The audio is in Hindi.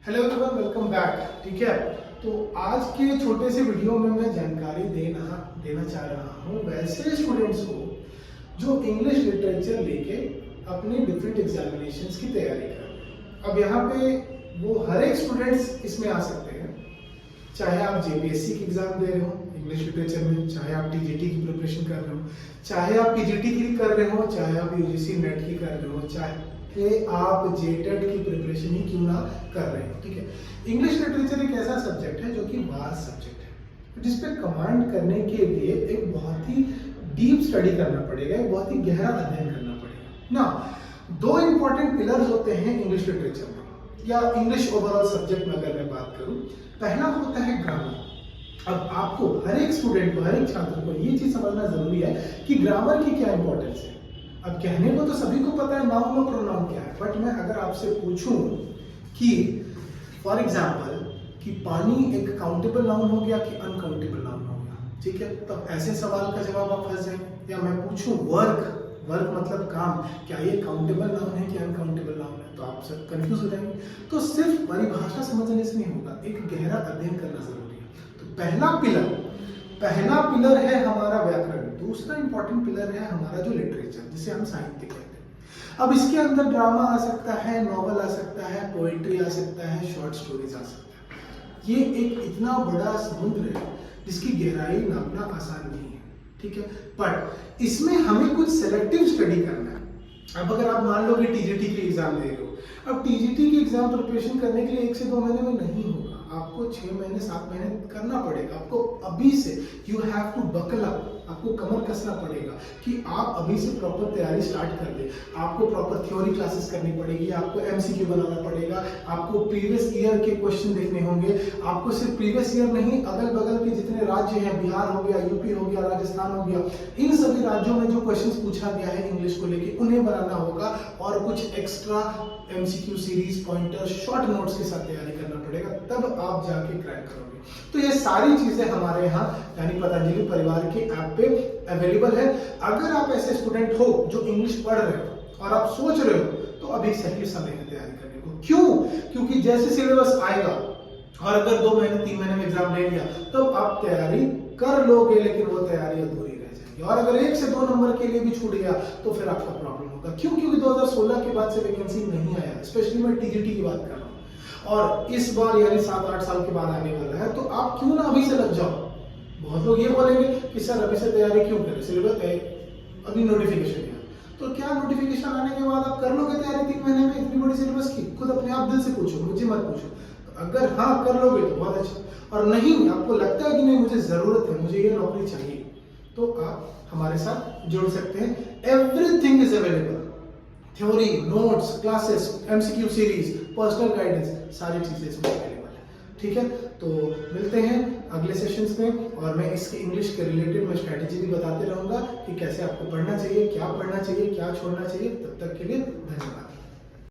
Hello everyone, welcome back. ठीक है, तो आज के छोटे से वीडियो में मैं जानकारी देना चाह रहा हूँ वैसे स्टूडेंट्स को जो इंग्लिश लिटरेचर लेके अपने डिफरेंट एग्जामिनेशंस की तैयारी कर रहे हैं। अब यहाँ पे वो हर एक स्टूडेंट्स इसमें आ सकते हैं, चाहे आप जेपीएससी की एग्जाम दे रहे हो इंग्लिश लिटरेचर में, चाहे आप टीजीटी की प्रिपरेशन कर रहे हो, चाहे आप पीजीटी की कर रहे हो, चाहे आप यूजीसी नेट की कर रहे हो, चाहे आप जेटेड की प्रिपरेशन ही क्यों ना कर रहे हो। ठीक है, इंग्लिश लिटरेचर एक ऐसा सब्जेक्ट है जो कि वास्ट सब्जेक्ट है, जिसपे कमांड करने के लिए एक बहुत ही डीप स्टडी करना पड़ेगा, एक बहुत ही गहरा अध्ययन करना पड़ेगा ना। दो इंपॉर्टेंट पिलर्स होते हैं इंग्लिश लिटरेचर में, या इंग्लिश ओवरऑल सब्जेक्ट में अगर मैं बात करूं। पहला होता है ग्रामर। अब आपको हर एक स्टूडेंट को, हर एक छात्र को ये चीज समझना जरूरी है कि ग्रामर की क्या इंपॉर्टेंस है। अब कहने को तो सभी को पता है नाउन और प्रोनाउन क्या है, बट मैं अगर आपसे पूछूं कि फॉर एग्जांपल कि पानी एक काउंटेबल नाउन हो गया कि अनकाउंटेबल नाउन हो गया, ठीक है, तब ऐसे सवाल का जवाब आप फंस जाएंगे। या मैं पूछूं वर्क मतलब काम, क्या ये काउंटेबल नाउन है कि अनकाउंटेबल नाउन है, तो आप सब कंफ्यूज हो जाएंगे। तो सिर्फ परिभाषा समझने से नहीं होगा, एक गहरा अध्ययन करना जरूरी है। तो पहला पिलर है हमारा व्याकरण, दूसरा इंपॉर्टेंट पिलर है हमारा जो लिटरेचर, जिसे हम साहित्य कहते हैं। अब इसके अंदर ड्रामा आ सकता है, नॉवल आ सकता है, पोएट्री आ सकता है, शॉर्ट स्टोरीज आ सकता है। ये एक इतना बड़ा समुद्र है जिसकी गहराई नापना आसान नहीं है, ठीक है, बट इसमें हमें कुछ सेलेक्टिव स्टडी करना है। अब अगर आप मान लो कि टीजीटी की एग्जाम दे रहे हो, अब टीजीटी की एग्जाम प्रिपरेशन करने के लिए 1 से 2 महीने में नहीं होगा, आपको 6 महीने 7 महीने करना पड़ेगा। आपको अभी से you have to buckle up, आपको कमर कसना पड़ेगा कि आप अभी से प्रॉपर तैयारी स्टार्ट कर दे। आपको प्रॉपर थ्योरी क्लासेस करनी पड़ेगी, आपको एमसीक्यू बनाना पड़ेगा, आपको प्रीवियस ईयर के क्वेश्चन देखने होंगे। आपको सिर्फ प्रीवियस ईयर नहीं, अगल बगल के जितने राज्य हैं, बिहार हो गया, यूपी हो गया, राजस्थान हो गया, इन सभी राज्यों में जो क्वेश्चन पूछा गया है इंग्लिश को लेके, उन्हें बनाना होगा और कुछ extra MCQ series, pointer, short notes के साथ तैयारी करना पड़ेगा, तब आप जाके क्रैक करोगे। तो ये सारी चीजें हमारे यहाँ यानी पतंजलि परिवार के ऐप पे अवेलेबल है। अगर आप ऐसे स्टूडेंट हो जो इंग्लिश पढ़ रहे हो और आप सोच रहे हो, तो अभी सही समय है तैयारी करने को। क्योंकि जैसे सिलेबस आएगा और अगर 2 महीने 3 महीने में एग्जाम ले लिया, तो आप तैयारी कर लोगे, लेकिन वो तैयारी अधूरी रह जाएगी। और अगर 1 से 2 नंबर के लिए भी छूट गया तो फिर आपका प्रॉब्लम होगा। क्योंकि 2016 के बाद से वैकेंसी नहीं आया, स्पेशली मैं टीजीटी की बात कर रहा हूँ, और इस बार यानी 7-8 साल के बाद आने वाला है। तो आप क्यों ना अभी से लग जाओ। बहुत लोग ये बोलेंगे कि सर अभी से तैयारी क्यों करें, सिलेबस अभी नोटिफिकेशन है, तो क्या नोटिफिकेशन आने के बाद आप कर लोगे तैयारी 3 महीने में इतनी बड़ी सिलेबस की? खुद अपने आप दिल से पूछो, मुझे मत पूछो। तो अगर हाँ कर लोगे तो बहुत अच्छा, और नहीं आपको लगता है कि नहीं मुझे जरूरत है, मुझे ये नौकरी चाहिए, तो आप हमारे साथ जुड़ सकते हैं। Everything is available, theory, notes, classes, MCQ series, personal guidance, सारी चीजें इसमें अवेलेबल है। ठीक है, तो मिलते हैं अगले सेशंस में, और मैं इसके इंग्लिश के रिलेटेड मैं स्ट्रैटेजी भी बताते रहूंगा कि कैसे आपको पढ़ना चाहिए, क्या पढ़ना चाहिए, क्या छोड़ना चाहिए। तब तक के लिए धन्यवाद।